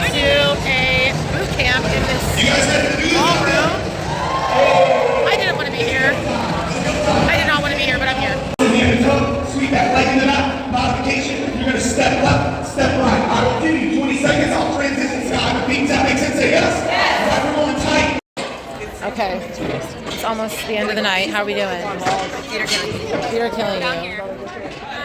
do a boot camp in this small room. I didn't want to be here. I did not want to be here, but I'm here. Sweep that leg in the knot. Modification. You're going to step left, step right. I will give you 20 seconds. I'll transition. Scott, repeat. That makes sense. Say yes. Yes. Everyone tight. Okay, it's almost the end of the night. How are we doing? Feet are killing you.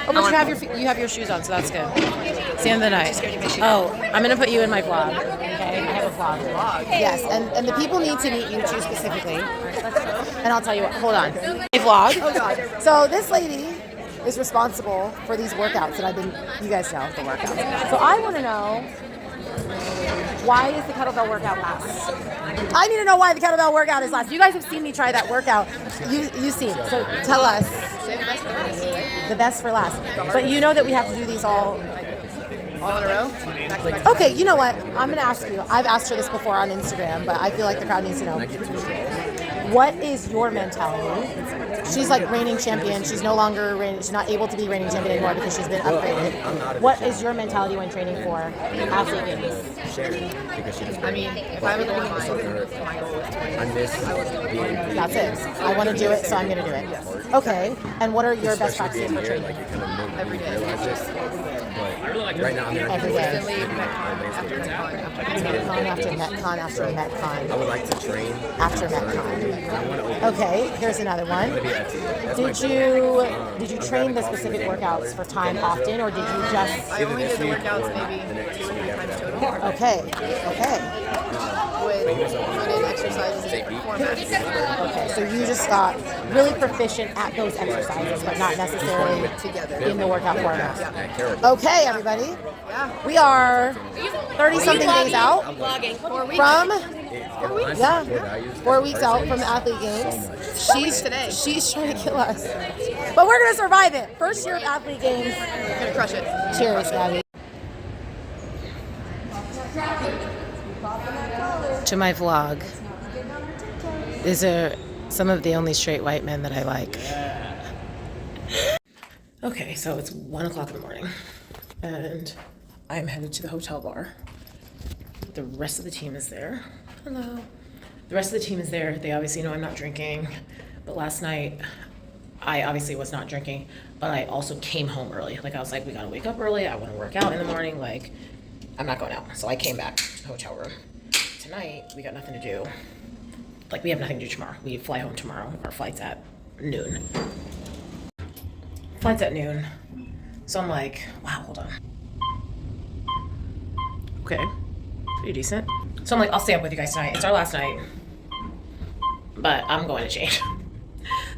Oh, but you have your shoes on, so that's good. It's the end of the night. Oh, I'm gonna put you in my vlog. Okay, I have a vlog. Yes, and the people need to meet you too specifically. And I'll tell you what. Hold on. My vlog. Oh God. So this lady is responsible for these workouts that you guys know the workouts. So I want to know, why is the kettlebell workout last? I need to know why the kettlebell workout is last. You guys have seen me try that workout. You see. So tell us. The best for last. But you know that we have to do these all in a row? Okay, you know what? I'm going to ask you. I've asked her this before on Instagram, but I feel like the crowd needs to know. What is your mentality? She's like reigning champion. She's no longer reigning. She's not able to be reigning champion anymore because she's been upgraded. What is your mentality when training for athlete games? I mean, if I would want my goal is to That's it. I want to do it, so I'm going to do it. Okay. And what are your best practices for training? every day. Right now, I'm Every day. After Metcon, after Metcon. I would like to train After Metcon. Okay, here's another one. Did you train the specific workouts for time often, or did you just? I only did the workouts maybe 2 or 3 times total. Okay. With put-in exercises in formats. Okay, so you just got really proficient at those exercises, but not necessarily Together. in the workout format. Yeah. Okay, everybody. We are 30-something days out from 4 weeks out from the athlete games. She's trying to kill us, but we're gonna survive it. First year of athlete games. We're gonna crush it. Cheers, Gabby. To my vlog. These are some of the only straight white men that I like. Okay, so it's 1 o'clock in the morning, and I'm headed to the hotel bar. The rest of the team is there. Hello. The rest of the team is there. They obviously know I'm not drinking, but last night I obviously was not drinking, but I also came home early. Like I was like, we gotta wake up early. I want to work out in the morning. Like I'm not going out. So I came back to the hotel room. Tonight we got nothing to do. Like we have nothing to do tomorrow. We fly home tomorrow. Our flight's at noon. Flight's at noon. So I'm like, wow, hold on. Okay, pretty decent. So I'm like, I'll stay up with you guys tonight. It's our last night, but I'm going to change.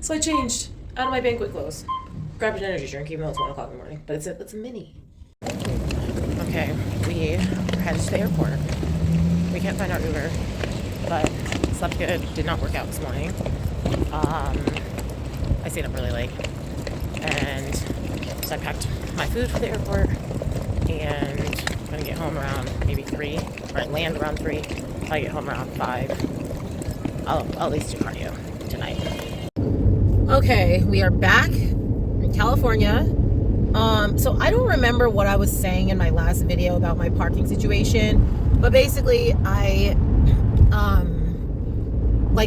So I changed out of my banquet clothes. Grabbed an energy drink, even though it's 1 o'clock in the morning, but it's a mini. Okay, we are headed to the airport. We can't find our Uber, but slept good. Did not work out this morning. I stayed up really late, and so I packed my food for the airport, and I'm gonna get home around maybe 3, or land around 3. If I get home around 5, I'll at least do cardio tonight. Okay, we are back in California. So I don't remember what I was saying in my last video about my parking situation, but basically I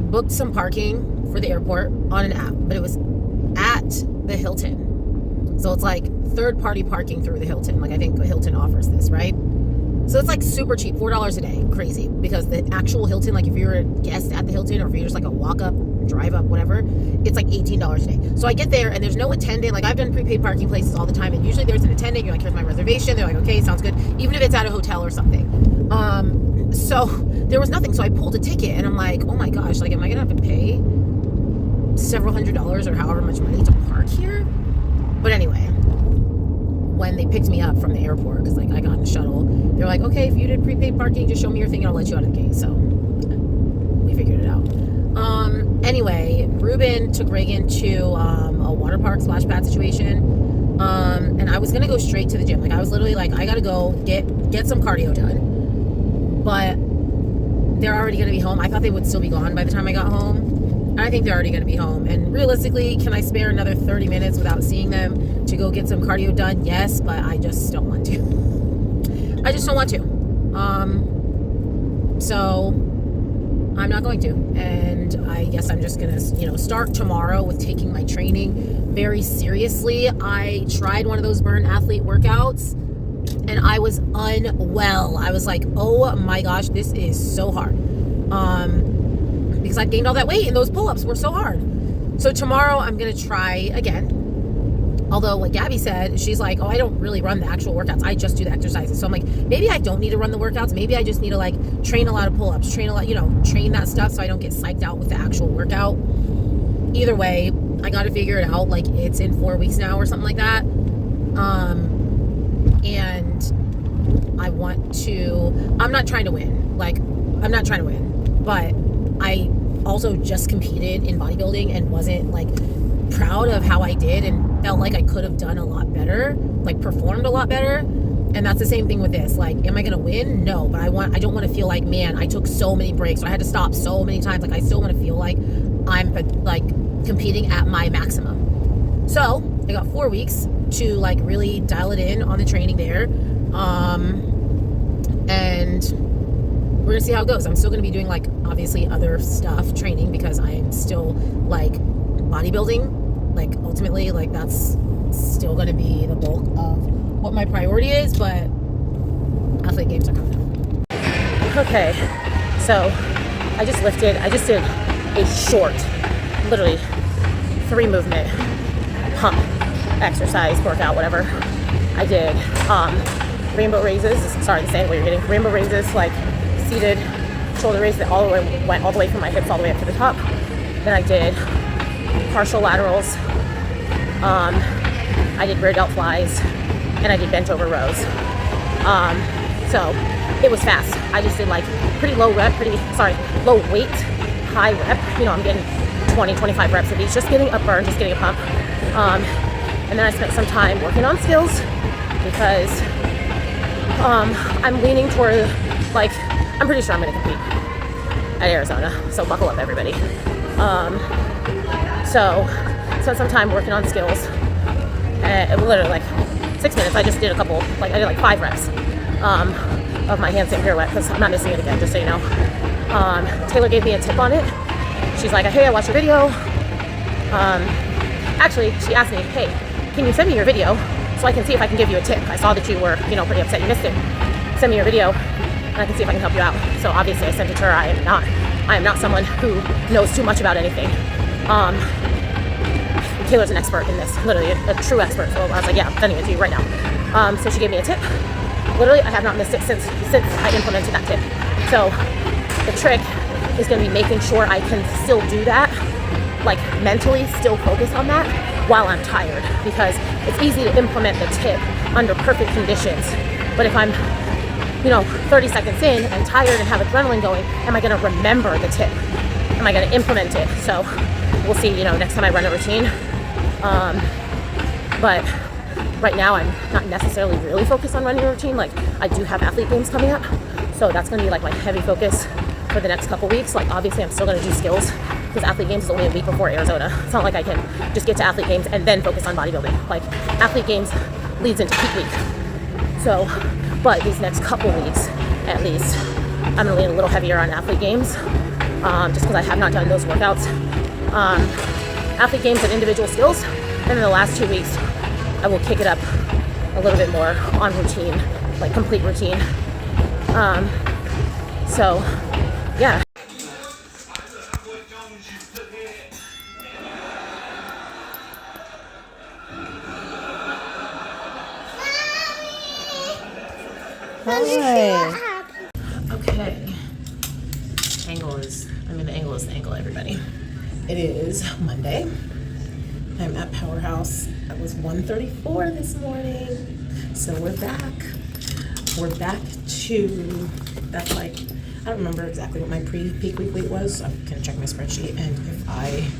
booked some parking for the airport on an app, but it was at the Hilton. So it's like third-party parking through the Hilton. Like I think Hilton offers this, right? So it's like super cheap, $4 a day. Crazy, because the actual Hilton, like if you're a guest at the Hilton or if you're just like a walk up, drive up, whatever, it's like $18 a day. So I get there and there's no attendant. Like I've done prepaid parking places all the time, and usually there's an attendant. You're like, here's my reservation. They're like, okay, sounds good. Even if it's at a hotel or something. So there was nothing. So I pulled a ticket and I'm like, oh my gosh, like am I gonna have to pay several $100s or however much money to park here? But anyway, when they picked me up from the airport, because like I got in the shuttle, they're like, okay, if you did prepaid parking, just show me your thing and I'll let you out of the gate. So we figured it out. Anyway, Ruben took Reagan to a water park splash pad situation, and I was gonna go straight to the gym. Like I was literally like, I gotta go get some cardio done, but they're already gonna be home. I thought they would still be gone by the time I got home, and I think they're already gonna be home. And realistically, can I spare another 30 minutes without seeing them to go get some cardio done? Yes, but I just don't want to. I just don't want to. So I'm not going to, and I guess I'm just gonna, start tomorrow with taking my training very seriously. I tried one of those burn athlete workouts and I was unwell. I was like, oh my gosh, this is so hard. Because I gained all that weight and those pull-ups were so hard. So tomorrow I'm gonna try again. Although what Gabby said, she's like, oh, I don't really run the actual workouts. I just do the exercises. So I'm like, maybe I don't need to run the workouts. Maybe I just need to like train a lot of pull-ups, train that stuff so I don't get psyched out with the actual workout. Either way, I got to figure it out. Like it's in 4 weeks now or something like that. And I'm not trying to win. But I also just competed in bodybuilding and wasn't like proud of how I did and felt like I could have done a lot better, like performed a lot better. And that's the same thing with this. Like, am I gonna win? No, but I don't want to feel like, man, I took so many breaks, or I had to stop so many times. Like, I still want to feel like I'm like competing at my maximum. So I got 4 weeks to like really dial it in on the training there. And we're gonna see how it goes. I'm still gonna be doing like obviously other stuff, training, because I'm still like bodybuilding. Like ultimately, like that's still gonna be the bulk of what my priority is, but athlete games are coming up. Okay, so I just did a short, literally 3 movement pump exercise, workout, whatever. I did rainbow raises. Sorry, the same way you're getting rainbow raises, like seated shoulder raises that went all the way from my hips all the way up to the top. Then I did partial laterals. I did rear delt flies, and I did bench over rows. So it was fast. I just did like pretty low weight, high rep. I'm getting 20, 25 reps of each, just getting a burn, just getting a pump. And then I spent some time working on skills because I'm leaning toward, like, I'm pretty sure I'm going to compete at Arizona. So buckle up, everybody. So spent some time working on skills. Literally like 6 minutes. I just did I did like 5 reps of my handstand pirouette because I'm not missing it again, just so you know. Taylor gave me a tip on it. She's like, hey, I watched your video. Actually, she asked me, hey, can you send me your video so I can see if I can give you a tip? I saw that you were, pretty upset you missed it. Send me your video and I can see if I can help you out. So obviously I sent it to her. I am not someone who knows too much about anything. Taylor's an expert in this, literally a true expert. So I was like, yeah, I'm sending it to you right now. So she gave me a tip. Literally, I have not missed it since I implemented that tip. So the trick is going to be making sure I can still do that, like mentally still focus on that while I'm tired, because it's easy to implement the tip under perfect conditions. But if I'm 30 seconds in and tired and have adrenaline going, am I going to remember the tip? Am I going to implement it? So we'll see, next time I run a routine. But right now I'm not necessarily really focused on running a routine. Like, I do have athlete games coming up, so that's going to be like my heavy focus for the next couple weeks. Like, obviously I'm still going to do skills because athlete games is only a week before Arizona. It's not like I can just get to athlete games and then focus on bodybuilding. Like, athlete games leads into peak week. So, but these next couple weeks, at least, I'm going to lean a little heavier on athlete games, just because I have not done those workouts. Athlete games and individual skills, and then the last 2 weeks I will kick it up a little bit more on routine, like complete routine. So yeah. Hi. Okay. The angle is the angle, everybody. It is Monday. I'm at Powerhouse. It was 1:34 this morning. So we're back. We're back to, that's like, I don't remember exactly what my pre-peak week weight was. I'm gonna check my spreadsheet, and if I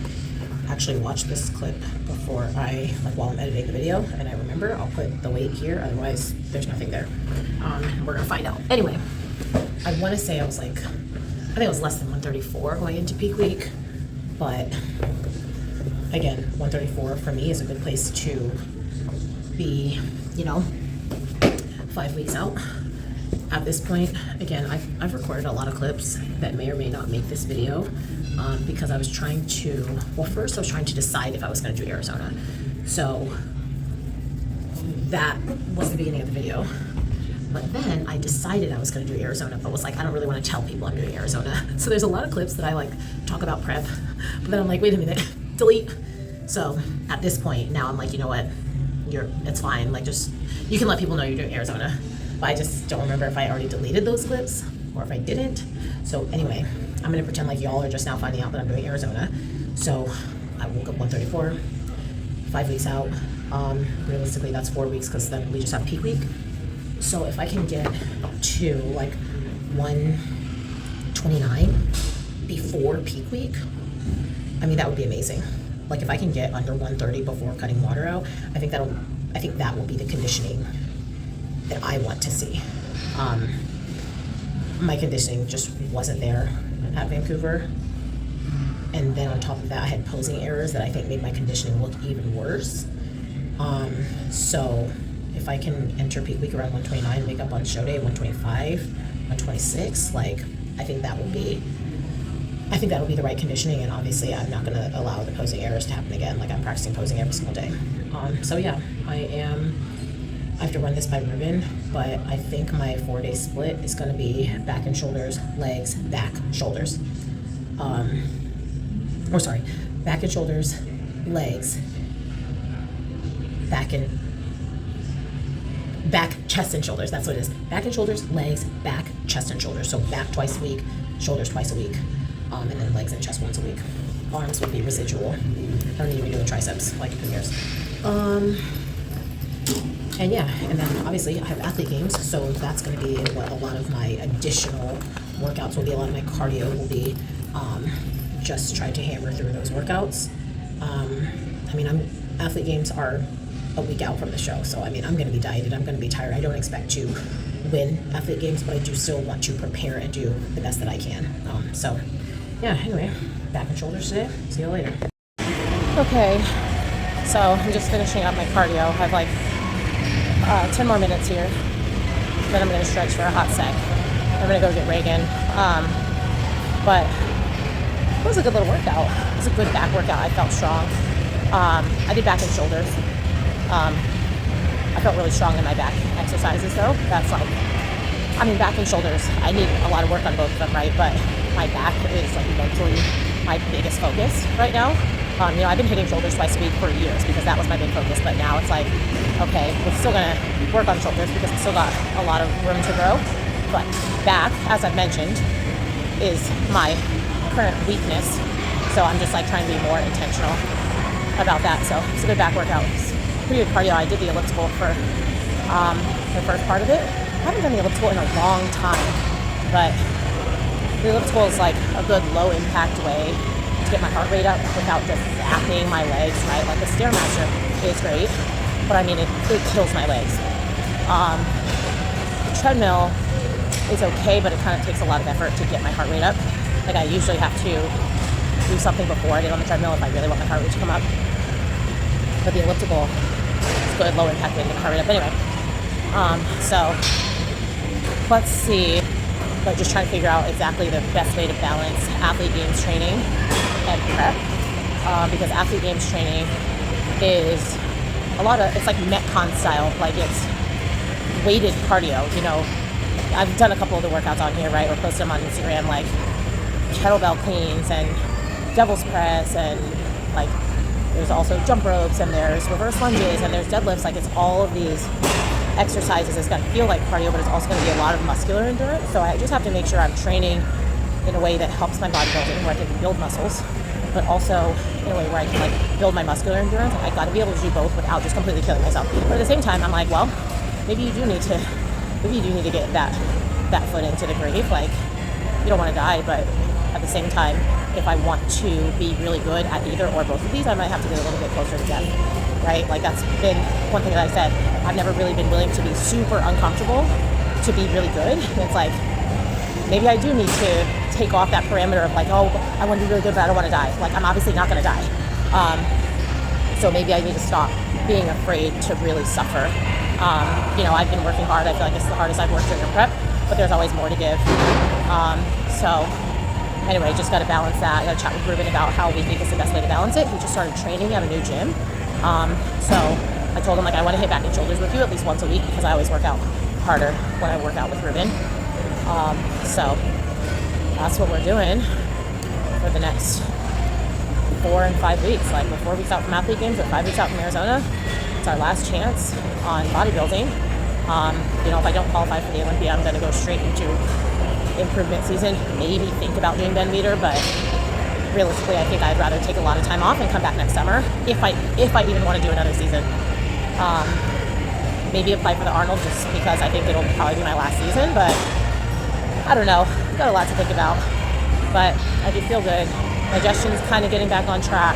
actually watch this clip before while I'm editing the video and I remember, I'll put the weight here, otherwise there's nothing there. We're gonna find out. Anyway, I wanna say I was like, I think it was less than 134 going into peak week, but again, 134 for me is a good place to be, 5 weeks out. at this point, again, I've recorded a lot of clips that may or may not make this video because I was trying to, well, first I was trying to decide if I was going to do Arizona. So that was the beginning of the video. But then I decided I was going to do Arizona, but was like, I don't really want to tell people I'm doing Arizona. So there's a lot of clips that I like talk about prep, but then I'm like, wait a minute, delete. So at this point now I'm like, you know what, it's fine. Like, just, you can let people know you're doing Arizona. But I just don't remember if I already deleted those clips or if I didn't. So anyway, I'm gonna pretend like y'all are just now finding out that I'm doing Arizona. So I woke up 134, 5 weeks out. Realistically that's 4 weeks because then we just have peak week. So if I can get to like 129 before peak week, I mean, that would be amazing. Like if I can get under 130 before cutting water out, I think that will be the conditioning that I want to see. My conditioning just wasn't there at Vancouver. And then on top of that, I had posing errors that I think made my conditioning look even worse. So if I can enter peak week around 129, make up on show day 125, 126, like I think that'll be the right conditioning. And obviously I'm not gonna allow the posing errors to happen again. Like I'm practicing posing every single day. So yeah, I have to run this by Movin, but I think my 4-day split is gonna be back and shoulders, legs, back, shoulders. Back and shoulders, legs, back, chest and shoulders. That's what it is. Back and shoulders, legs, back, chest and shoulders. So back twice a week, shoulders twice a week, and then legs and chest once a week. Arms would be residual. I don't need to be doing triceps, like who cares? And yeah, and then obviously I have athlete games, so that's going to be what a lot of my additional workouts will be. A lot of my cardio will be just try to hammer through those workouts. I mean, athlete games are a week out from the show, so I mean, I'm going to be dieted, I'm going to be tired. I don't expect to win athlete games, but I do still want to prepare and do the best that I can. So yeah, anyway, back and shoulders today. See you later. Okay, so I'm just finishing up my cardio. I have like 10 more minutes here, then I'm going to stretch for a hot sec. I'm going to go get Reagan. But it was a good little workout. It was a good back workout. I felt strong. I did back and shoulders. I felt really strong in my back exercises though. That's like, I mean, back and shoulders, I need a lot of work on both of them, right? But my back is like mentally my biggest focus right now. You know, I've been hitting shoulders twice a week for years because that was my big focus, but now it's like, okay, we're still gonna work on shoulders because we still got a lot of room to grow. But back, as I've mentioned, is my current weakness. So I'm just like trying to be more intentional about that. So it's a good back workout. It's pretty good cardio. I did the elliptical for the first part of it. I haven't done the elliptical in a long time, but the elliptical is like a good low impact way to get my heart rate up without just zapping my legs, right? Like the Stairmaster is great, but I mean, it kills my legs. The treadmill is okay, but it kind of takes a lot of effort to get my heart rate up. Like I usually have to do something before I get on the treadmill if I really want my heart rate to come up. But the elliptical is good, low impact way to get my heart rate up. Anyway, so let's see. But just trying to figure out exactly the best way to balance athlete games training and prep, because athlete games training is it's like Metcon style, like it's weighted cardio. You know, I've done a couple of the workouts on here, right, or posted them on Instagram, like kettlebell cleans and devil's press, and like there's also jump ropes, and there's reverse lunges, and there's deadlifts. Like it's all of these exercises. It's going to feel like cardio, but it's also going to be a lot of muscular endurance. So I just have to make sure I'm training in a way that helps my bodybuilding, where I can build muscles, but also in a way where I can like build my muscular endurance. I got to be able to do both without just completely killing myself. But at the same time, I'm like, well, maybe you do need to get that foot into the grave. Like you don't want to die, but at the same time, if I want to be really good at either or both of these, I might have to get a little bit closer to death, right? Like that's been one thing that I said. I've never really been willing to be super uncomfortable to be really good. It's like, maybe I do need to take off that parameter of like, oh, I want to be really good, but I don't want to die. Like I'm obviously not going to die. So maybe I need to stop being afraid to really suffer. You know, I've been working hard. I feel like it's the hardest I've worked during prep. but there's always more to give. So anyway, just got to balance that. I got to chat with Ruben about how we think is the best way to balance it. He just started training at a new gym. So I told him, like, I want to hit back and shoulders with you at least once a week because I always work out harder when I work out with Ruben. So that's what we're doing for the next 4 and 5 weeks. Like, we're 4 weeks out from athlete games, we're 5 weeks out from Arizona. It's our last chance on bodybuilding. You know, if I don't qualify for the Olympia, I'm going to go straight into improvement season. Maybe think about doing bend meter, but realistically, I think I'd rather take a lot of time off and come back next summer if I even want to do another season. Maybe apply for the Arnold just because I think it'll probably be my last season, but I don't know. Got a lot to think about, but I do feel good. Digestion's kind of getting back on track,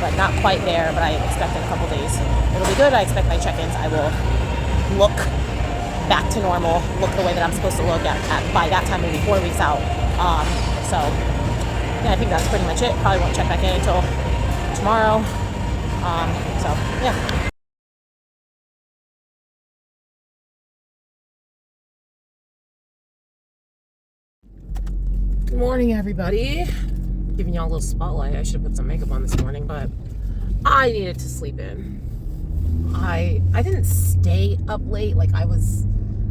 but not quite there, but I expect in a couple days it'll be good. I expect my check-ins, I will look back to normal, look the way that I'm supposed to look at by that time, maybe 4 weeks out. So yeah, I think that's pretty much it. Probably won't check back in until tomorrow. So yeah. Good morning, everybody. Giving y'all a little spotlight. I should have put some makeup on this morning, but I needed to sleep in. I didn't stay up late, like I was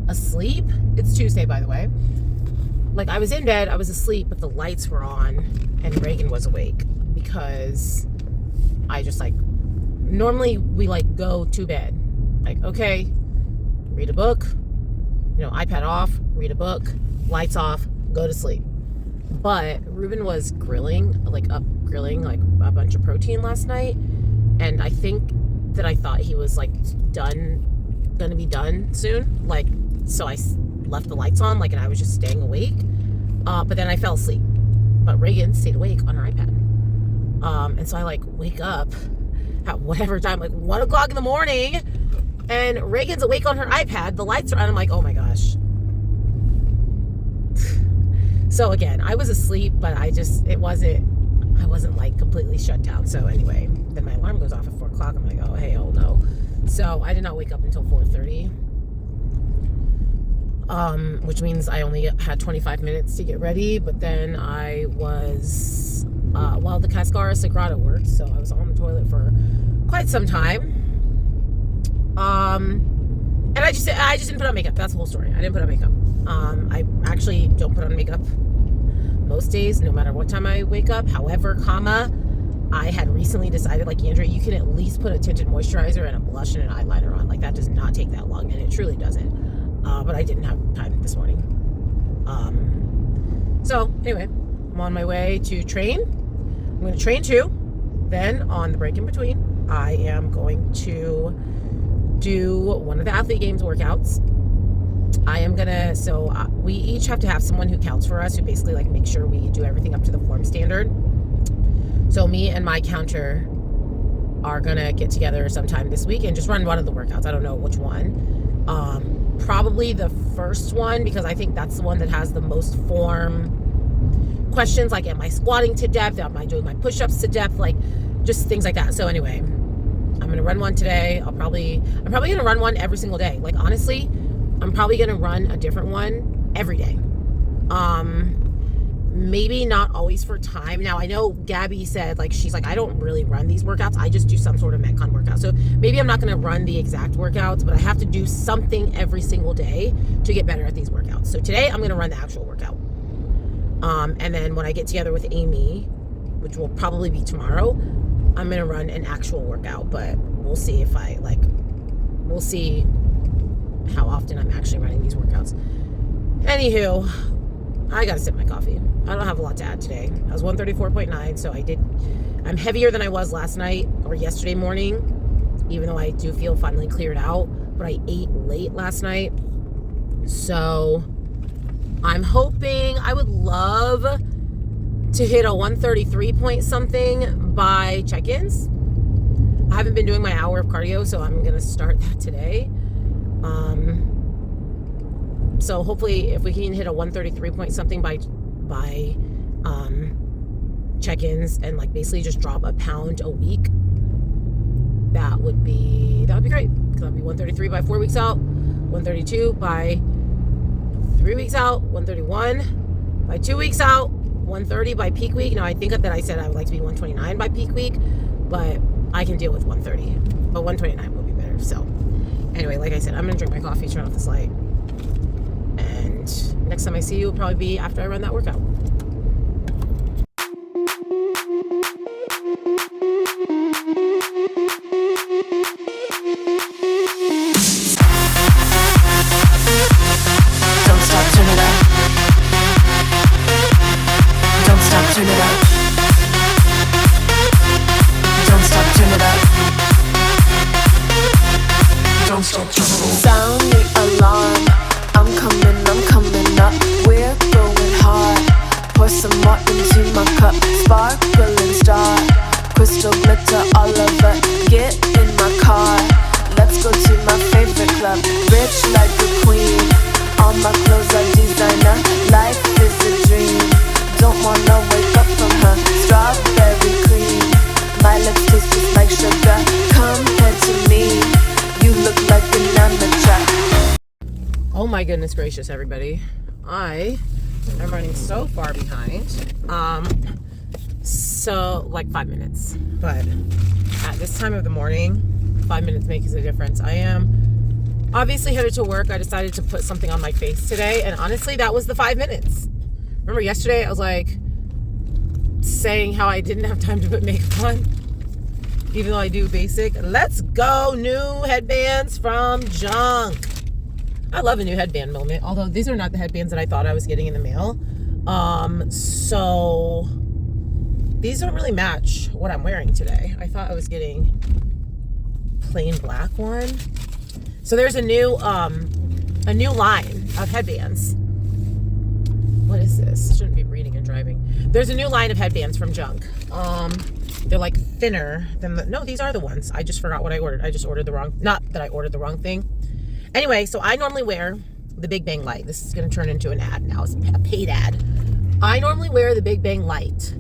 asleep. It's Tuesday, by the way. Like, I was in bed, I was asleep, but the lights were on and Reagan was awake because I just, like, normally we, like, go to bed. Like, okay, read a book, you know, iPad off, read a book, lights off, go to sleep. But Ruben was grilling like a bunch of protein last night, and I think that I thought he was, like, gonna be done soon. Like, so I left the lights on, like, and I was just staying awake. But then I fell asleep. But Reagan stayed awake on her iPad. And so I, like, wake up at whatever time, like 1 o'clock in the morning, and Reagan's awake on her iPad. The lights are on. I'm like, oh my gosh. So again, I was asleep, but I wasn't like completely shut down. So anyway, then my alarm goes off at 4 o'clock. I'm like, oh, hey, oh no. So I did not wake up until 4:30. Which means I only had 25 minutes to get ready, but then I was, the Cascara Sagrada worked, so I was on the toilet for quite some time. And I just didn't put on makeup. That's the whole story. I didn't put on makeup. I actually don't put on makeup most days, no matter what time I wake up. However, I had recently decided, like, Andrea, you can at least put a tinted moisturizer and a blush and an eyeliner on. Like, that does not take that long, and it truly doesn't. But I didn't have time this morning. So anyway, I'm on my way to train. I'm going to train too. Then on the break in between, I am going to do one of the athlete games workouts. I am gonna, we each have to have someone who counts for us, who basically, like, makes sure we do everything up to the form standard. So me and my counter are gonna get together sometime this week and just run one of the workouts. I don't know which one. Probably the first one, because I think that's the one that has the most form questions, like, am I squatting to depth? Am I doing my push-ups to depth? Like, just things like that. So anyway, I'm gonna run one today. I'm probably gonna run one every single day. Like, honestly, I'm probably going to run a different one every day. Maybe not always for time. Now, I know Gabby said, like, she's like, I don't really run these workouts. I just do some sort of Metcon workout. So maybe I'm not going to run the exact workouts, but I have to do something every single day to get better at these workouts. So today I'm going to run the actual workout. And then when I get together with Amy, which will probably be tomorrow, I'm going to run an actual workout, but we'll see if we'll see how often I'm actually running these workouts. Anywho, I gotta sip my coffee. I don't have a lot to add today. I was 134.9, so I'm heavier than I was last night or yesterday morning, even though I do feel finally cleared out, but I ate late last night. So I'm hoping, I would love to hit a 133 point something by check-ins. I haven't been doing my hour of cardio, so I'm gonna start that today. So hopefully if we can hit a 133 point something by check-ins and, like, basically just drop a pound a week, that would be great, because that'll be 133 by 4 weeks out, 132 by 3 weeks out, 131. By 2 weeks out, 130 by peak week. Now, I think that I said I would like to be 129 by peak week, but I can deal with 130. But 129 would be better. So, anyway, like I said, I'm going to drink my coffee, turn off this light. And next time I see you will probably be after I run that workout. Turn it up. Don't stop, turn it up. Don't stop, turn it up. Sound the alarm. I'm coming up. We're going hard. Pour some more into my cup. Sparkling star. Crystal glitter all over. Get in my car. Let's go to my favorite club. Rich like a queen. All my clothes are designer. Life is a dream. Don't wanna wake up from her strawberry cream. My lips taste just like sugar. Compared to me, you look like an amateur. Oh my goodness gracious, everybody. I am running so far behind. So like 5 minutes. But at this time of the morning, 5 minutes makes a difference. I am obviously headed to work. I decided to put something on my face today, and honestly, that was the 5 minutes. Remember yesterday I was like saying how I didn't have time to put makeup on, even though I do basic. Let's go, new headbands from Junk. I love a new headband moment, although these are not the headbands that I thought I was getting in the mail. So these don't really match what I'm wearing today. I thought I was getting plain black one. So there's a new line of headbands. What is this? Shouldn't be reading and driving. There's a new line of headbands from Junk. They're like thinner than no, these are the ones. I just forgot what I ordered. I just ordered the wrong, not that I ordered the wrong thing. Anyway, so I normally wear the Big Bang Light. This is going to turn into an ad now. It's a paid ad. I normally wear the Big Bang Light,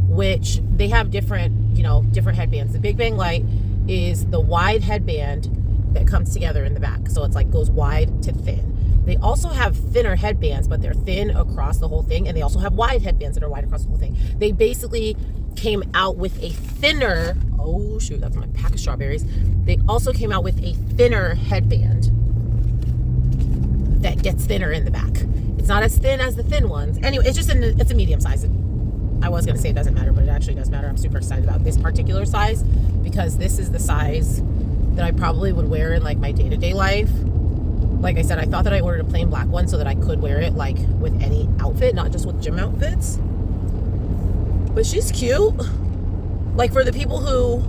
which they have different, different headbands. The Big Bang Light is the wide headband that comes together in the back. So it's like goes wide to thin. They also have thinner headbands, but they're thin across the whole thing. And they also have wide headbands that are wide across the whole thing. They basically came out with a thinner, oh shoot, that's my pack of strawberries. They also came out with a thinner headband that gets thinner in the back. It's not as thin as the thin ones. Anyway, it's a medium size. I was gonna say it doesn't matter, but it actually does matter. I'm super excited about this particular size because this is the size that I probably would wear in like my day-to-day life. Like I said, I thought that I ordered a plain black one so that I could wear it like with any outfit, not just with gym outfits. But she's cute. Like for the people who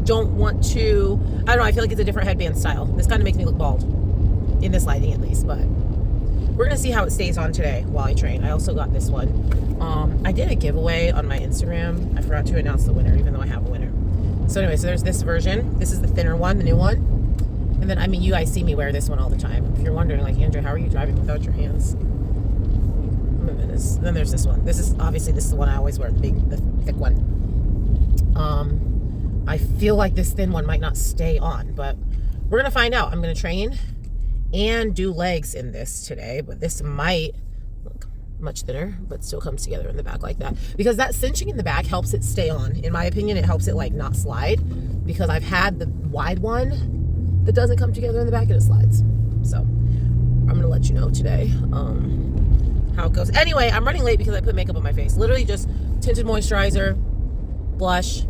don't want to, I don't know, I feel like it's a different headband style. This kind of makes me look bald in this lighting at least, but we're gonna see how it stays on today while I train. I also got this one. I did a giveaway on my Instagram. I forgot to announce the winner, even though I have a winner. So anyway, so there's this version. This is the thinner one, the new one. And then, you guys see me wear this one all the time. If you're wondering, like, Andrea, how are you driving without your hands? Then there's this one. This is the one I always wear, the thick one. I feel like this thin one might not stay on, but we're going to find out. I'm going to train and do legs in this today, but this might look much thinner, but still comes together in the back like that. Because that cinching in the back helps it stay on. In my opinion, it helps it, like, not slide. Because I've had the wide one that doesn't come together in the back and it slides. So I'm gonna let you know today how it goes. Anyway, I'm running late because I put makeup on my face. Literally just tinted moisturizer, blush,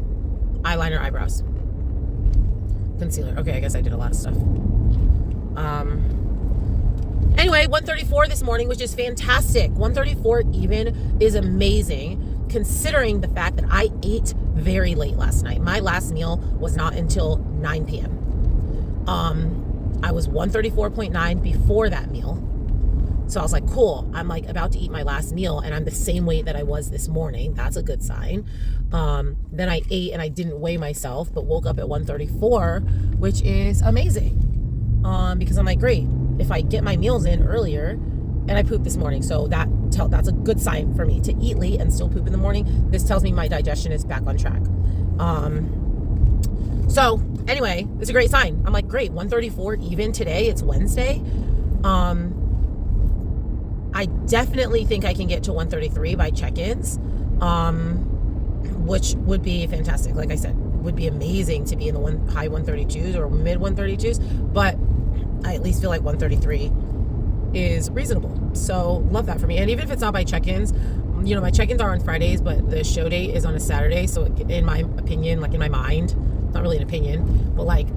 eyeliner, eyebrows, concealer. Okay, I guess I did a lot of stuff. Anyway, 134 this morning, which is fantastic. 134 even is amazing considering the fact that I ate very late last night. My last meal was not until 9 p.m. I was 134.9 before that meal. So I was like, cool. I'm like about to eat my last meal and I'm the same weight that I was this morning. That's a good sign. Then I ate and I didn't weigh myself, but woke up at 134, which is amazing. Because I'm like, great. If I get my meals in earlier, and I pooped this morning, so that's a good sign for me to eat late and still poop in the morning. This tells me my digestion is back on track. So anyway, it's a great sign. I'm like, great, 134 even today. It's Wednesday. I definitely think I can get to 133 by check-ins, which would be fantastic. Like I said, would be amazing to be in the high 132s or mid 132s, but I at least feel like 133 is reasonable. So love that for me. And even if it's not by check-ins, you know, my check-ins are on Fridays, but the show date is on a Saturday. So in my opinion, like in my mind, not really an opinion, but like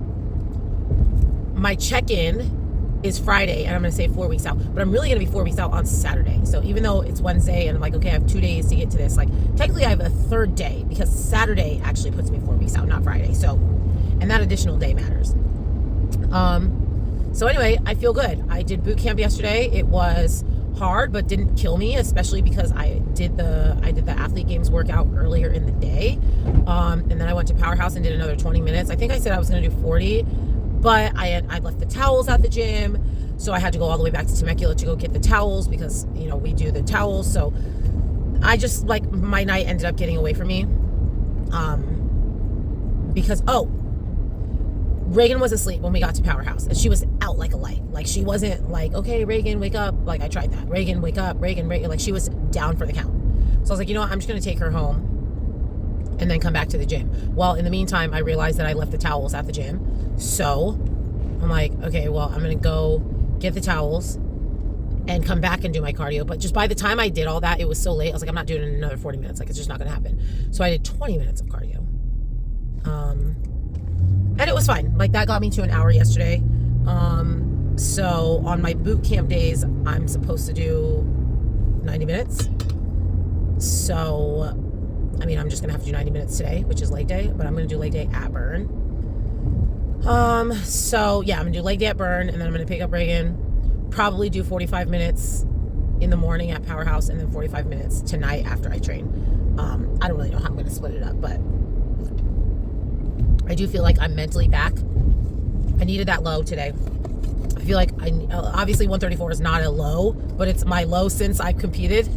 my check-in is Friday, and I'm going to say 4 weeks out, but I'm really going to be 4 weeks out on Saturday. So even though it's Wednesday and I'm like, okay, I have 2 days to get to this, like technically I have a third day because Saturday actually puts me 4 weeks out, not Friday. So, and that additional day matters. So anyway, I feel good. I did boot camp yesterday. It was hard, but didn't kill me, especially because I did the athlete games workout earlier in the day. And then I went to Powerhouse and did another 20 minutes. I think I said I was going to do 40, but I left the towels at the gym. So I had to go all the way back to Temecula to go get the towels because, you know, we do the towels. So I just, like, my night ended up getting away from me. Because, Reagan was asleep when we got to Powerhouse, and she was out like a light. Like, she wasn't like, okay, Reagan, wake up. Like, I tried that. Reagan, wake up. Reagan. Like, she was down for the count. So I was like, you know what? I'm just going to take her home and then come back to the gym. Well, in the meantime, I realized that I left the towels at the gym. So I'm like, okay, well, I'm going to go get the towels and come back and do my cardio. But just by the time I did all that, it was so late. I was like, I'm not doing it in another 40 minutes. Like, it's just not going to happen. So I did 20 minutes of cardio. And it was fine. Like, that got me to an hour yesterday. So on my boot camp days, I'm supposed to do 90 minutes. So, I mean, I'm just going to have to do 90 minutes today, which is leg day, but I'm going to do leg day at Burn. So yeah, I'm going to do leg day at Burn, and then I'm going to pick up Reagan, probably do 45 minutes in the morning at Powerhouse, and then 45 minutes tonight after I train. I don't really know how I'm going to split it up, but I do feel like I'm mentally back. I needed that low today. I feel like obviously 134 is not a low, but it's my low since I've competed.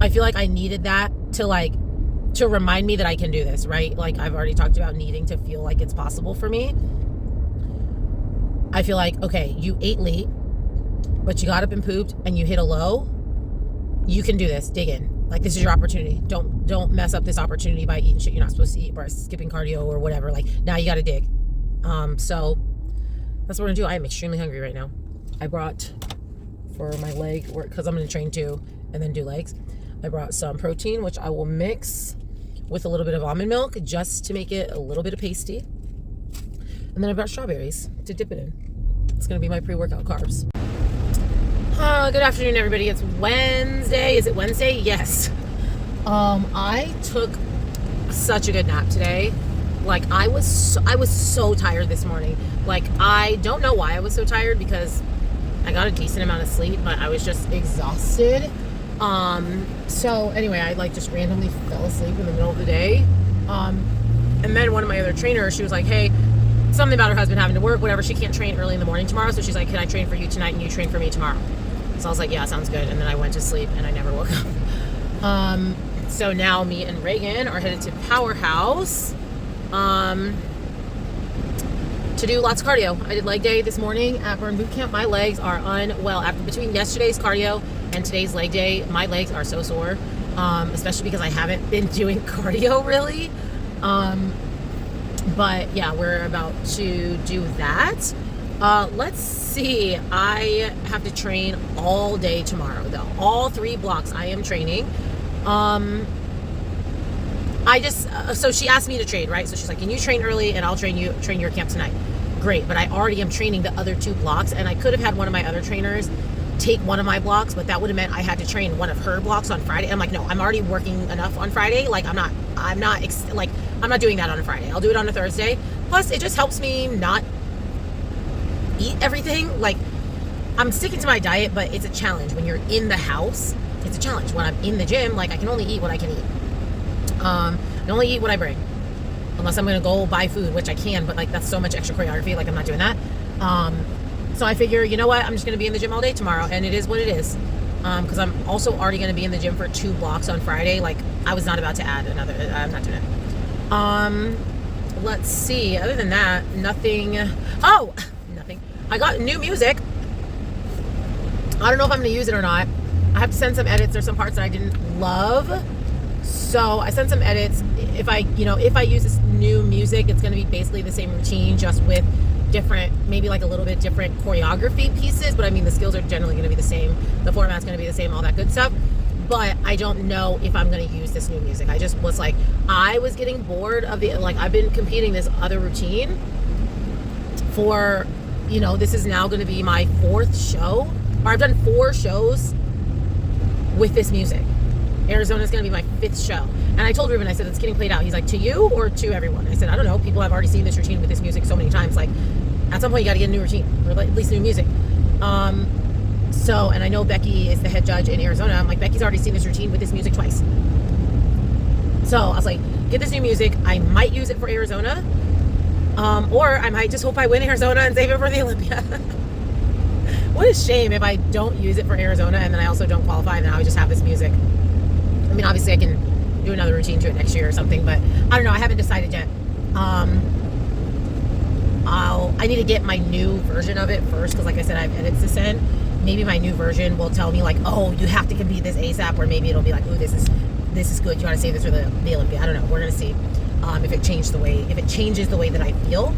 I feel like I needed that to remind me that I can do this, right? Like, I've already talked about needing to feel like it's possible for me. I feel like, okay, you ate late, but you got up and pooped and you hit a low. You can do this. Dig in. Like, this is your opportunity. Don't mess up this opportunity by eating shit you're not supposed to eat or skipping cardio or whatever. Like, now you got to dig. So that's what we're gonna do. I am extremely hungry right now. I brought for my leg work, because I'm gonna train too and then do legs. I brought some protein, which I will mix with a little bit of almond milk just to make it a little bit of pasty. And then I brought strawberries to dip it in. It's gonna be my pre-workout carbs. Good afternoon, everybody. It's Wednesday. Is it Wednesday? Yes. I took such a good nap today. Like, I was so tired this morning. Like, I don't know why I was so tired, because I got a decent amount of sleep, but I was just exhausted. So anyway, I just randomly fell asleep in the middle of the day. And then one of my other trainers, she was like, hey, something about her husband having to work, whatever. She can't train early in the morning tomorrow. So she's like, can I train for you tonight and you train for me tomorrow? So I was like, yeah, sounds good. And then I went to sleep and I never woke up. So now me and Reagan are headed to Powerhouse, to do lots of cardio. I did leg day this morning at Burn Boot Camp. My legs are unwell. Between yesterday's cardio and today's leg day, my legs are so sore, especially because I haven't been doing cardio really. But yeah, we're about to do that. Let's see. I have to train all day tomorrow, though. All 3 blocks I am training. So she asked me to trade, right? So she's like, can you train early and I'll train your camp tonight? Great. But I already am training the other 2 blocks, and I could have had one of my other trainers take one of my blocks, but that would have meant I had to train one of her blocks on Friday. I'm like, no, I'm already working enough on Friday. Like, I'm not doing that on a Friday. I'll do it on a Thursday. Plus, it just helps me not eat everything. Like, I'm sticking to my diet, but it's a challenge when you're in the house. It's a challenge. When I'm in the gym, like, I can only eat what I can eat. I only eat what I bring, unless I'm gonna go buy food, which I can, but like, that's so much extra choreography. Like, I'm not doing that. So I figure, you know what, I'm just gonna be in the gym all day tomorrow, and it is what it is. Because I'm also already gonna be in the gym for 2 blocks on Friday. Like, I was not about to add another. I'm not doing it. Let's see. Other than that, nothing. Oh, nothing. I got new music. I don't know if I'm going to use it or not. I have to send some edits. There's some parts that I didn't love. So I sent some edits. If I use this new music, it's going to be basically the same routine, just with different, maybe like a little bit different choreography pieces. But I mean, the skills are generally going to be the same. The format's going to be the same, all that good stuff. But I don't know if I'm going to use this new music. I just was like, I was getting bored of I've been competing this other routine for, this is now going to be my 4th show. Or I've done 4 shows with this music. Arizona's going to be my 5th show. And I told Ruben, I said, it's getting played out. He's like, to you or to everyone? I said, I don't know. People have already seen this routine with this music so many times. Like, at some point, you got to get a new routine, or at least new music. And I know Becky is the head judge in Arizona. I'm like, Becky's already seen this routine with this music twice. So I was like, get this new music. I might use it for Arizona. Or I might just hope I win Arizona and save it for the Olympia. What a shame if I don't use it for Arizona and then I also don't qualify and then I would just have this music. I mean, obviously I can do another routine to it next year or something, but I don't know. I haven't decided yet. I need to get my new version of it first, because like I said, I have edits to send. Maybe my new version will tell me like, oh, you have to compete this ASAP, or maybe it'll be like, oh, this is good. You want to save this for the Olympia. I don't know. We're gonna see if it changes the way that I feel.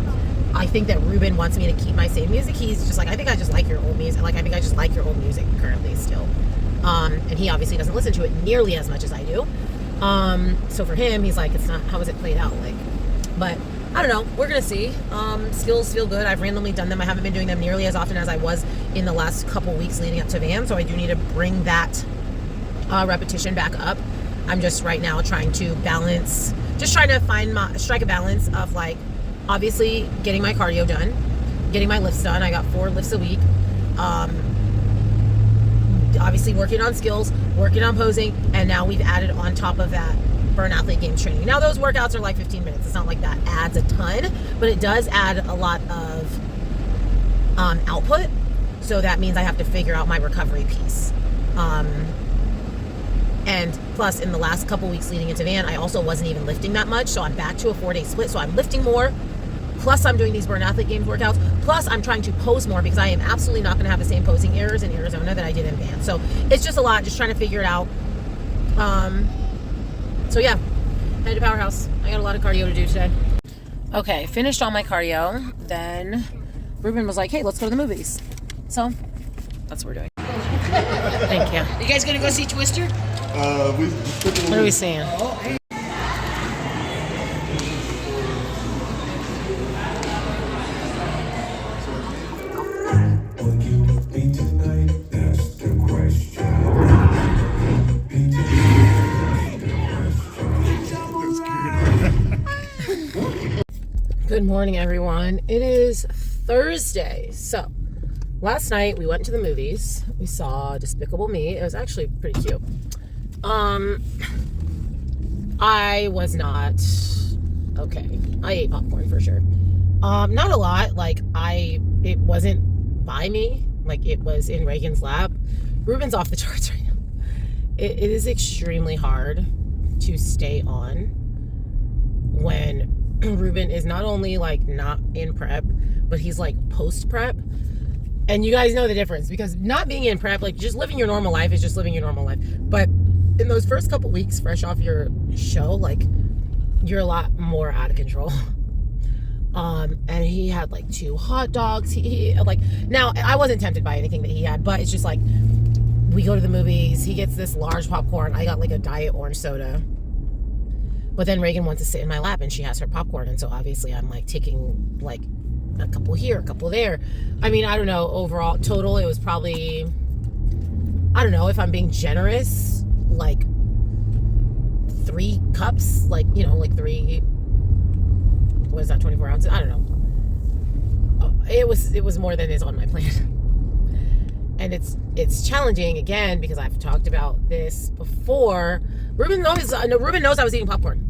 I think that Ruben wants me to keep my same music. He's just like, I think I just like your old music. I think I just like your old music currently still. And he obviously doesn't listen to it nearly as much as I do. So for him, he's like, it's not, how is it played out? But I don't know. We're going to see. Skills feel good. I've randomly done them. I haven't been doing them nearly as often as I was in the last couple weeks leading up to Van. So I do need to bring that repetition back up. I'm just right now trying to balance, just trying to strike a balance of obviously getting my cardio done, getting my lifts done. I got 4 lifts a week. Obviously working on skills, working on posing, and now we've added on top of that Burn Athlete Games training. Now those workouts are 15 minutes. It's not like that adds a ton, but it does add a lot of output. So that means I have to figure out my recovery piece. And plus, in the last couple weeks leading into Van, I also wasn't even lifting that much. So I'm back to a 4-day split. So I'm lifting more. Plus, I'm doing these Burn Athlete Games workouts. Plus, I'm trying to pose more, because I am absolutely not going to have the same posing errors in Arizona that I did in Van. So it's just a lot, just trying to figure it out. So yeah, headed to Powerhouse. I got a lot of cardio to do today. Okay, finished all my cardio. Then Ruben was like, hey, let's go to the movies. So that's what we're doing. Thank you. You guys gonna go see Twister? What are we seeing? Good morning, everyone. It is Thursday. So, last night we went to the movies. We saw Despicable Me. It was actually pretty cute. I was not okay. I ate popcorn for sure. Not a lot. It wasn't by me. It was in Reagan's lap. Ruben's off the charts right now. It is extremely hard to stay on when Ruben is not only not in prep, but he's post prep. And you guys know the difference, because not being in prep, just living your normal life is just living your normal life. But in those first couple weeks fresh off your show, you're a lot more out of control. And he had 2 hot dogs. Now I wasn't tempted by anything that he had, but it's just we go to the movies, he gets this large popcorn. I got a diet orange soda. But then Reagan wants to sit in my lap and she has her popcorn. And so obviously I'm taking a couple here, a couple there. I mean, I don't know, overall, total, it was probably, I don't know, if I'm being generous, 3 cups, 3, what is that, 24 ounces? I don't know. It was more than is on my plan. And it's challenging, again, because I've talked about this before. Ruben knows I was eating popcorn.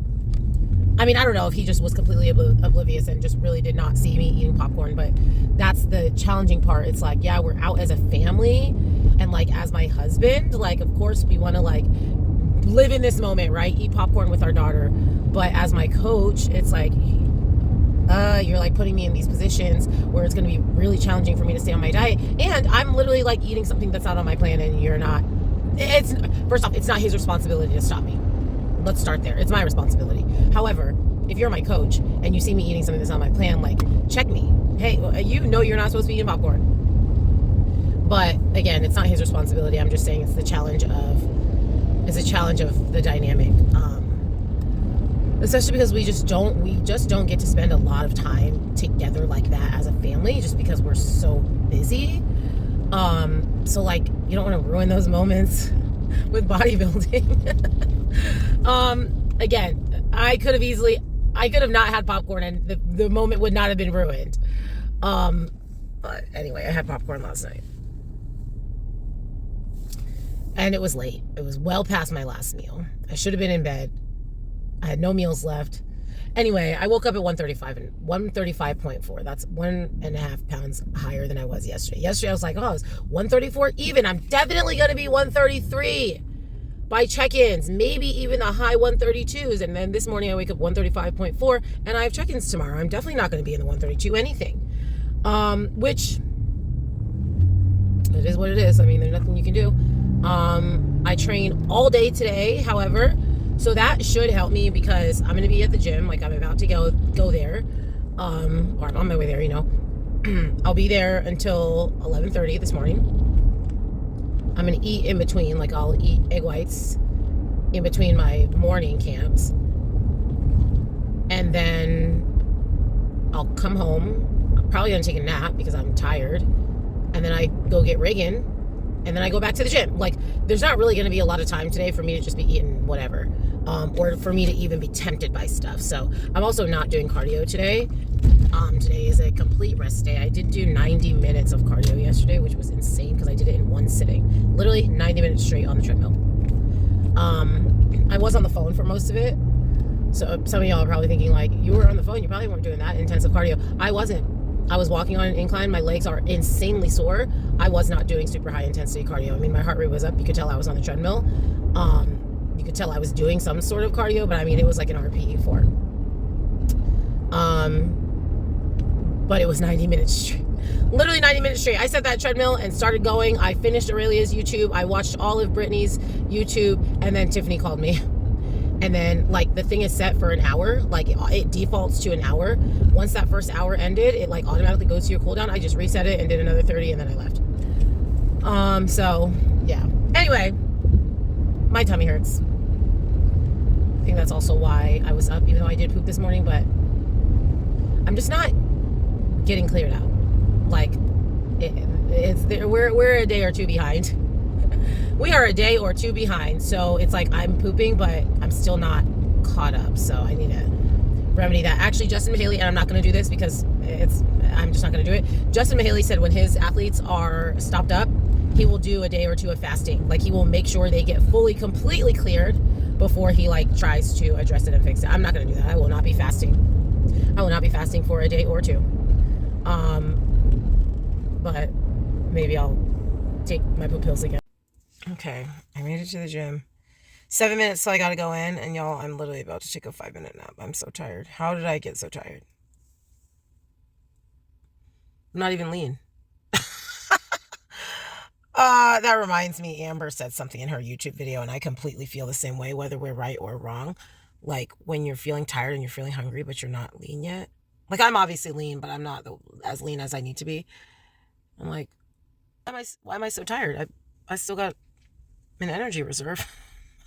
I mean, I don't know if he just was completely oblivious and just really did not see me eating popcorn, but that's the challenging part. It's yeah, we're out as a family, and as my husband, of course we want to live in this moment, right? Eat popcorn with our daughter. But as my coach, it's you're like putting me in these positions where it's going to be really challenging for me to stay on my diet, and I'm literally like eating something that's not on my plan, and you're not. It's, first off, it's not his responsibility to stop me. Let's start there. It's my responsibility. However, if you're my coach and you see me eating something that's on my plan, like, check me. Hey, you know you're not supposed to be eating popcorn. But again, it's not his responsibility. I'm just saying it's a challenge of the dynamic. Especially because we just don't get to spend a lot of time together like that as a family, just because we're so busy. So like, you don't want to ruin those moments with bodybuilding. Again, I could have not had popcorn and the moment would not have been ruined. But anyway, I had popcorn last night. And it was late. It was well past my last meal. I should have been in bed. I had no meals left. Anyway, I woke up at 135.4. That's 1.5 pounds higher than I was yesterday. Yesterday I was like, oh, I was 134 even. I'm definitely going to be 133 by check-ins, maybe even the high 132s. And then this morning I wake up 135.4 and I have check-ins tomorrow. I'm definitely not going to be in the 132 anything. Which it is what it is. I mean, there's nothing you can do. I train all day today, however, so that should help me because I'm going to be at the gym. Like, I'm about to go there, or I'm on my way there, you know. I'll be there until 11:30 this morning. I'm going to eat in between, like I'll eat egg whites in between my morning camps. And then I'll come home. I'm probably going to take a nap because I'm tired. And then I go get Reagan. And then I go back to the gym. Like, there's not really going to be a lot of time today for me to just be eating whatever. Or for me to even be tempted by stuff. So I'm also not doing cardio today. Today is a complete rest day. I did do 90 minutes of cardio yesterday, which was insane because I did it in one sitting. Literally 90 minutes straight on the treadmill. I was on the phone for most of it. So some of y'all are probably thinking, like, you were on the phone. You probably weren't doing that intensive cardio. I wasn't. I was walking on an incline. My legs are insanely sore. I was not doing super high intensity cardio. I mean, my heart rate was up. You could tell I was on the treadmill. You could tell I was doing some sort of cardio, but I mean, it was like an RPE 4. But it was 90 minutes straight. Literally 90 minutes straight. I set that treadmill and started going. I finished Aurelia's YouTube. I watched all of Brittany's YouTube, and then Tiffany called me. And then, like, the thing is set for an hour. Like, it defaults to an hour. Once that first hour ended, it, like, automatically goes to your cooldown. I just reset it and did another 30, and then I left. So, yeah. Anyway, my tummy hurts. I think that's also why I was up, even though I did poop this morning, but I'm just not getting cleared out. Like, we're a day or two behind. We are a day or two behind, so it's like I'm pooping, but I'm still not caught up, so I need to remedy that. Actually, Justin Mahaley, and I'm not going to do this because I'm just not going to do it. Justin Mahaley said when his athletes are stopped up, he will do a day or two of fasting. Like, he will make sure they get completely cleared before he, like, tries to address it and fix it. I'm not going to do that. I will not be fasting. I will not be fasting for a day or two. But maybe I'll take my poop pills again. Okay, I made it to the gym. 7 minutes till I gotta go in, and y'all, I'm literally about to take a 5-minute nap. I'm so tired. How did I get so tired? I'm not even lean. That reminds me, Amber said something in her YouTube video, and I completely feel the same way, whether we're right or wrong. Like, when you're feeling tired and you're feeling hungry, but you're not lean yet. Like, I'm obviously lean, but I'm not as lean as I need to be. I'm like, why am I so tired? I still got an energy reserve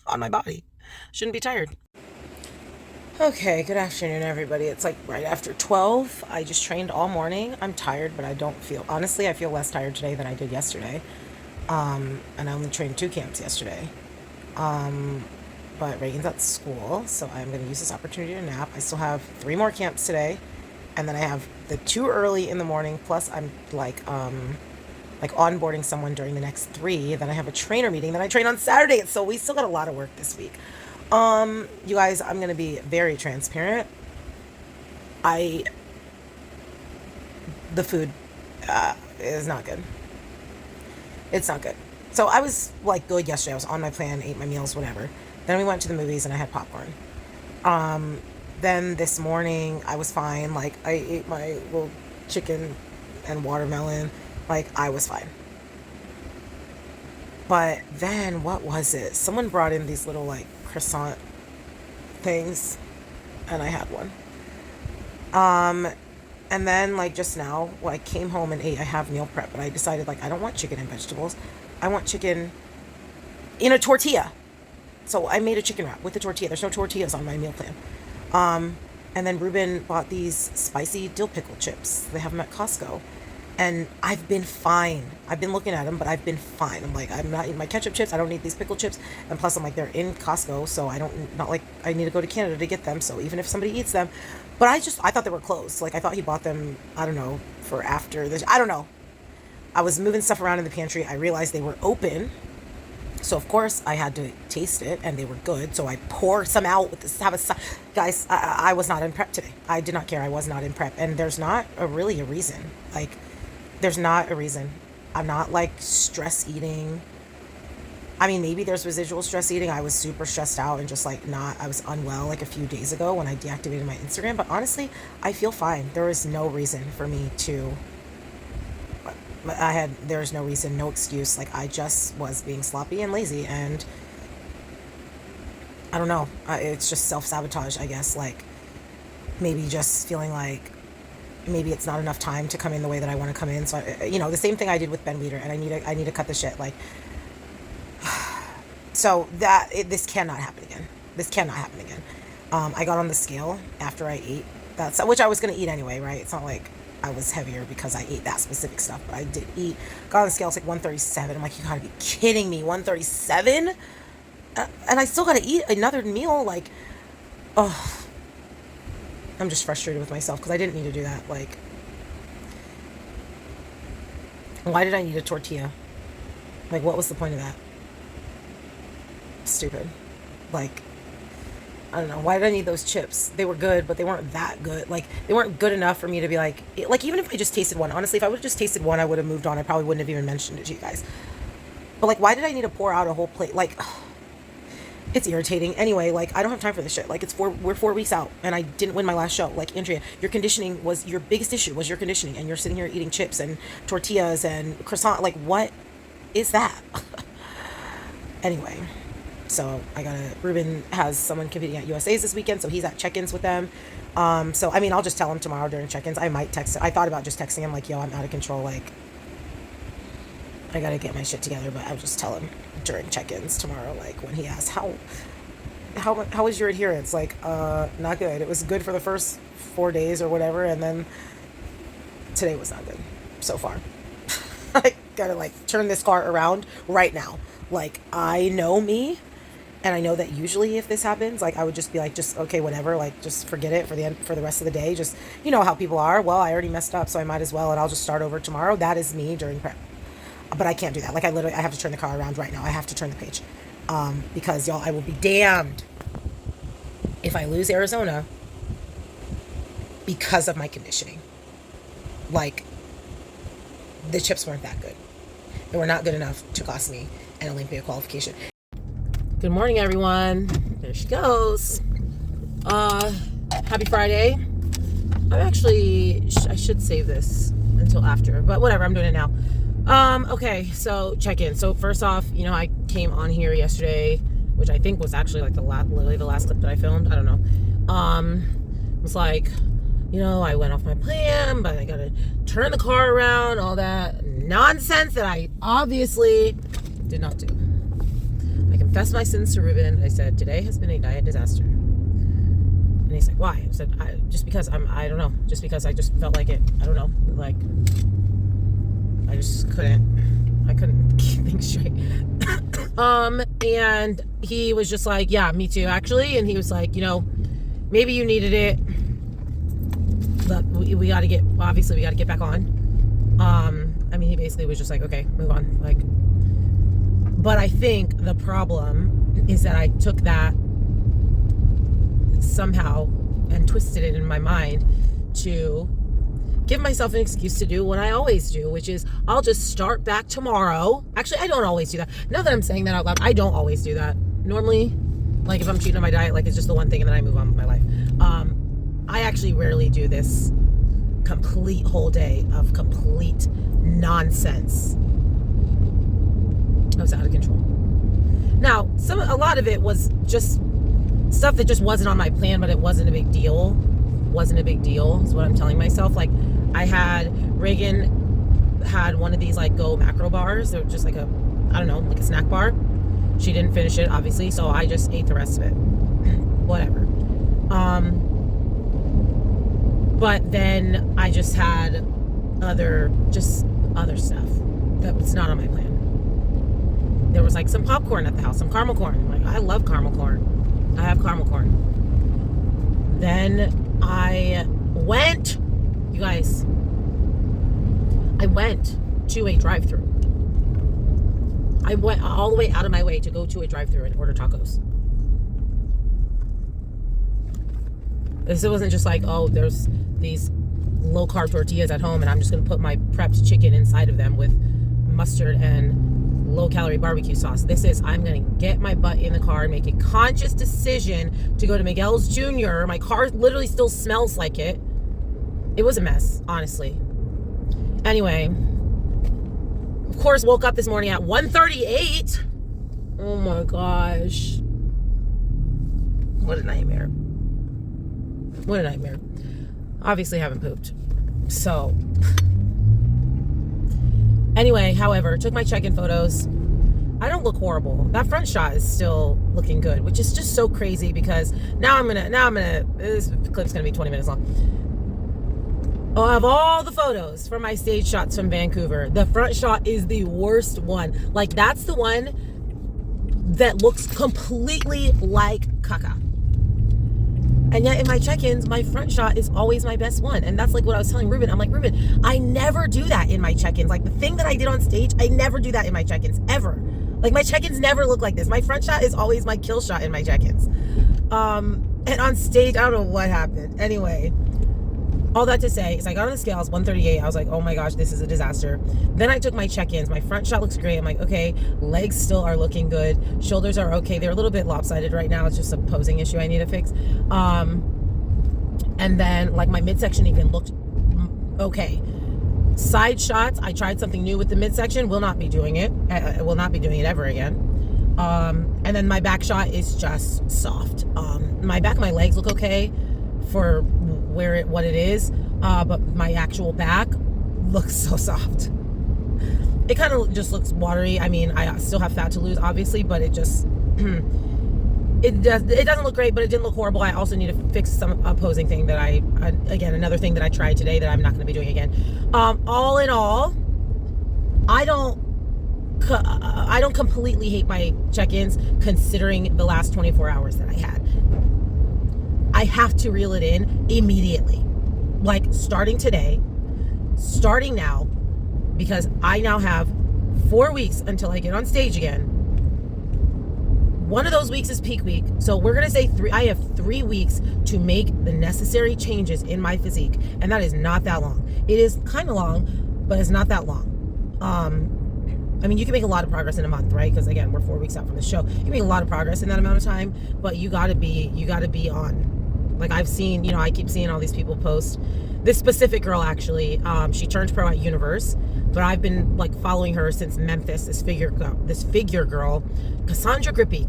on my body. Shouldn't be tired. Okay, good afternoon, everybody. It's like right after 12. I just trained all morning. I'm tired, but I feel less tired today than I did yesterday. And I only trained 2 camps yesterday. But Reagan's at school, so I'm going to use this opportunity to nap. I still have 3 more camps today, and then I have the 2 early in the morning, plus I'm like onboarding someone during the next 3. Then I have a trainer meeting. Then I train on Saturday. So we still got a lot of work this week. You guys, I'm going to be very transparent. The food is not good. It's not good. So I was like good yesterday. I was on my plan, ate my meals, whatever. Then we went to the movies and I had popcorn. then this morning I was fine. Like, I ate my little chicken and watermelon. Like, I was fine. But then, what was it? Someone brought in these little, like, croissant things, and I had one. And then, like, just now, I came home and ate. I have meal prep, but I decided, like, I don't want chicken and vegetables. I want chicken in a tortilla. So I made a chicken wrap with the tortilla. There's no tortillas on my meal plan. And then Ruben bought these spicy dill pickle chips. They have them at Costco. And I've been fine. I've been looking at them, but I've been fine. I'm like, I'm not eating my ketchup chips. I don't need these pickle chips. And plus, I'm like, they're in Costco, so not like I need to go to Canada to get them. So even if somebody eats them, but I thought they were closed. Like, I thought he bought them, I don't know, for after this. I don't know. I was moving stuff around in the pantry. I realized they were open. So, of course, I had to taste it, and they were good. So I poured some out with this. Guys, I was not in prep today. I did not care. I was not in prep. And there's not really a reason. Like, there's not a reason. I'm not, like, stress eating. I mean, maybe there's residual stress eating. I was super stressed out and just, like, I was unwell, like, a few days ago when I deactivated my Instagram. But honestly, I feel fine. There is no reason for me to... there's no reason, no excuse. Like, I just was being sloppy and lazy, and I don't know. It's just self-sabotage, I guess. Like, maybe just feeling like maybe it's not enough time to come in the way that I want to come in. So, the same thing I did with Ben Weeder, and I need to cut the shit. Like, so this cannot happen again. This cannot happen again. I got on the scale after I ate that, which I was going to eat anyway, right? It's not like I was heavier because I ate that specific stuff, but I did eat. Got on the scale, it's like 137. I'm like, you gotta be kidding me, 137? And I still gotta eat another meal. Like, oh, I'm just frustrated with myself because I didn't need to do that. Like, why did I need a tortilla? Like, what was the point of that? Stupid. Like, I don't know. Why did I need those chips? They were good, but they weren't that good. Like, they weren't good enough for me to be like, even if I just tasted one. Honestly, if I would have just tasted one, I would have moved on. I probably wouldn't have even mentioned it to you guys. But, like, why did I need to pour out a whole plate? Like, it's irritating. Anyway, like, I don't have time for this shit. Like, we're 4 weeks out, and I didn't win my last show. Like, Andrea, your conditioning was your biggest issue, was your conditioning, and you're sitting here eating chips and tortillas and croissant. Like, what is that? Anyway. So Ruben has someone competing at USA's this weekend, so he's at check-ins with them. So, I mean, I'll just tell him tomorrow during check-ins. I might text him. I thought about just texting him, like, yo, I'm out of control. Like, I gotta get my shit together, but I'll just tell him during check-ins tomorrow, like, when he asks, how was your adherence? Like, not good. It was good for the first 4 days or whatever, and then today was not good so far. I gotta, like, turn this car around right now. Like, I know me. And I know that usually if this happens, like, I would just be like, just, okay, whatever, like, just forget it for the rest of the day. Just, you know how people are. Well, I already messed up, so I might as well, and I'll just start over tomorrow. That is me during prep. But I can't do that. Like, I have to turn the car around right now. I have to turn the page. Because, y'all, I will be damned if I lose Arizona because of my conditioning. Like, the chips weren't that good. They were not good enough to cost me an Olympia qualification. Good morning, everyone. There she goes. Happy Friday. I should save this until after, but whatever, I'm doing it now. Okay, so check in. So first off, I came on here yesterday, which I think was actually like literally the last clip that I filmed. I don't know. Was like, I went off my plan, but I gotta turn the car around, all that nonsense that I obviously did not do. I confessed my sins to Ruben. I said, today has been a diet disaster. And he's like, why? I said, just because I don't know. Just because I just felt like it. I don't know. Like, I just couldn't keep things straight. And he was just like, yeah, me too, actually. And he was like, maybe you needed it, but we got to get back on. I mean, he basically was just like, okay, move on. Like, but I think the problem is that I took that somehow and twisted it in my mind to give myself an excuse to do what I always do, which is I'll just start back tomorrow. Actually, I don't always do that. Now that I'm saying that out loud, I don't always do that. Normally, Like if I'm cheating on my diet, like it's just the one thing and then I move on with my life. I actually rarely do this complete whole day of complete nonsense. I was out of control. Now, a lot of it was just stuff that just wasn't on my plan, but it wasn't a big deal. Wasn't a big deal is what I'm telling myself. Like Reagan had one of these like Go macro bars. They're just like a snack bar. She didn't finish it, obviously, so I just ate the rest of it. Whatever. But then I just had other stuff that was not on my plan. There was like some popcorn at the house, some caramel corn. Like, I love caramel corn. I have caramel corn. Then I went to a drive-thru. I went all the way out of my way to go to a drive-thru and order tacos. This wasn't just like, oh, there's these low-carb tortillas at home and I'm just going to put my prepped chicken inside of them with mustard and low-calorie barbecue sauce. This is, I'm going to get my butt in the car and make a conscious decision to go to Miguel's Jr. My car literally still smells like it. It was a mess, honestly. Anyway, of course, woke up this morning at 1:38. Oh my gosh. What a nightmare. What a nightmare. Obviously haven't pooped. So, anyway, however, took my check-in photos. I don't look horrible. That front shot is still looking good, which is just so crazy because this clip's gonna be 20 minutes long. I'll have all the photos from my stage shots from Vancouver. The front shot is the worst one. Like, that's the one that looks completely like caca. And yet in my check-ins, my front shot is always my best one. And that's like what I was telling Ruben. I'm like, Ruben, I never do that in my check-ins. Like the thing that I did on stage, I never do that in my check-ins, ever. Like my check-ins never look like this. My front shot is always my kill shot in my check-ins. And on stage, I don't know what happened. Anyway, all that to say is I got on the scales, 138. I was like, oh my gosh, this is a disaster. Then I took my check-ins. My front shot looks great. I'm like, okay, legs still are looking good. Shoulders are okay. They're a little bit lopsided right now. It's just a posing issue I need to fix. And then like my midsection even looked okay. Side shots, I tried something new with the midsection. Will not be doing it. I will not be doing it ever again. And then my back shot is just soft. My back of my legs look okay for what it is, but my actual back looks so soft. It kind of just looks watery. I mean, I still have fat to lose, obviously, but it just it doesn't look great, but it didn't look horrible. I also need to fix some opposing thing that again, another thing that I tried today that I'm not going to be doing again. All in all, I don't completely hate my check-ins considering the last 24 hours that I had. I have to reel it in immediately. Like starting today, starting now, because I now have 4 weeks until I get on stage again. One of those weeks is peak week. So we're going to say I have 3 weeks to make the necessary changes in my physique. And that is not that long. It is kind of long, but it's not that long. I mean, you can make a lot of progress in a month, right? Because again, we're 4 weeks out from the show. You can make a lot of progress in that amount of time, but you gotta be on. Like I've seen, I keep seeing all these people post. This specific girl, actually, she turned pro at Universe, but I've been like following her since Memphis. This figure girl, Cassandra Grippy.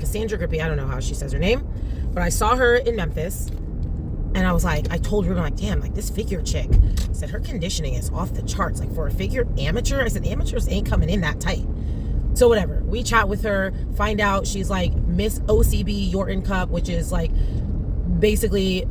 I don't know how she says her name, but I saw her in Memphis, and I was like, I told her, I'm like, damn, like this figure chick. I said her conditioning is off the charts. Like for a figure amateur, I said amateurs ain't coming in that tight. So whatever. We chat with her, find out she's like Miss OCB Yorton Cup, which is like basically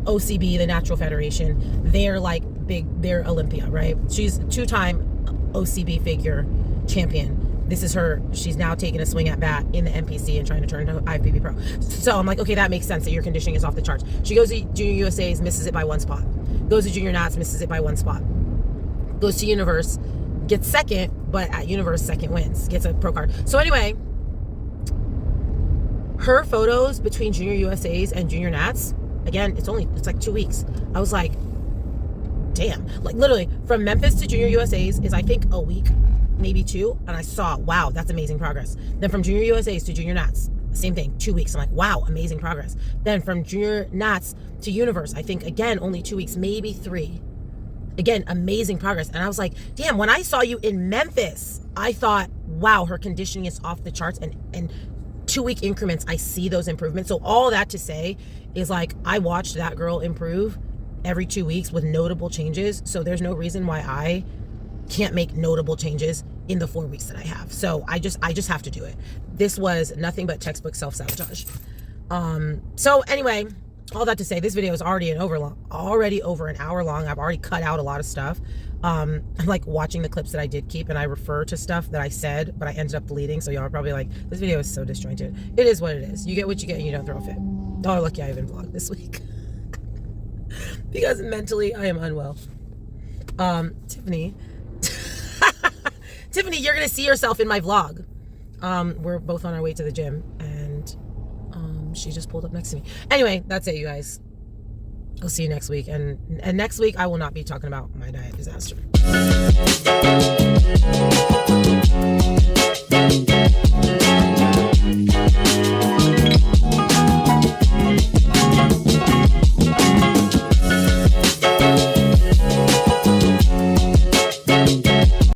OCB, the Natural Federation. They're like they're Olympia, right? She's 2-time OCB figure champion. This is her. She's now taking a swing at bat in the NPC and trying to turn to IFBB Pro. So I'm like, okay, that makes sense that your conditioning is off the charts. She goes to Junior USA's, misses it by 1 spot. Goes to Junior Nats, misses it by 1 spot. Goes to Universe, gets second, but at Universe, second wins. Gets a pro card. So anyway, her photos between Junior USA's and Junior Nats, again, it's like 2 weeks. I was like, damn. Like literally from Memphis to Junior USA's is I think a week, maybe 2. And I saw, wow, that's amazing progress. Then from Junior USA's to Junior Nats, same thing, 2 weeks. I'm like, wow, amazing progress. Then from junior Nats to universe, I think again, only 2 weeks, maybe 3. Again, amazing progress. And I was like, damn, when I saw you in Memphis, I thought, wow, her conditioning is off the charts. And 2 week increments, I see those improvements. So all that to say is like, I watched that girl improve every 2 weeks with notable changes. So there's no reason why I can't make notable changes in the 4 weeks that I have. So I just have to do it. This was nothing but textbook self-sabotage. So anyway, all that to say, this video is already over an hour long. I've already cut out a lot of stuff. I'm like watching the clips that I did keep, and I refer to stuff that I said, but I ended up deleting. So y'all are probably like, this video is so disjointed. It is what it is. You get what you get and you don't throw a fit. Oh, lucky I even vlogged this week. Because mentally I am unwell. Tiffany, you're gonna see yourself in my vlog. We're both on our way to the gym, and she just pulled up next to me. Anyway, that's it, you guys. I'll see you next week, and next week I will not be talking about my diet disaster.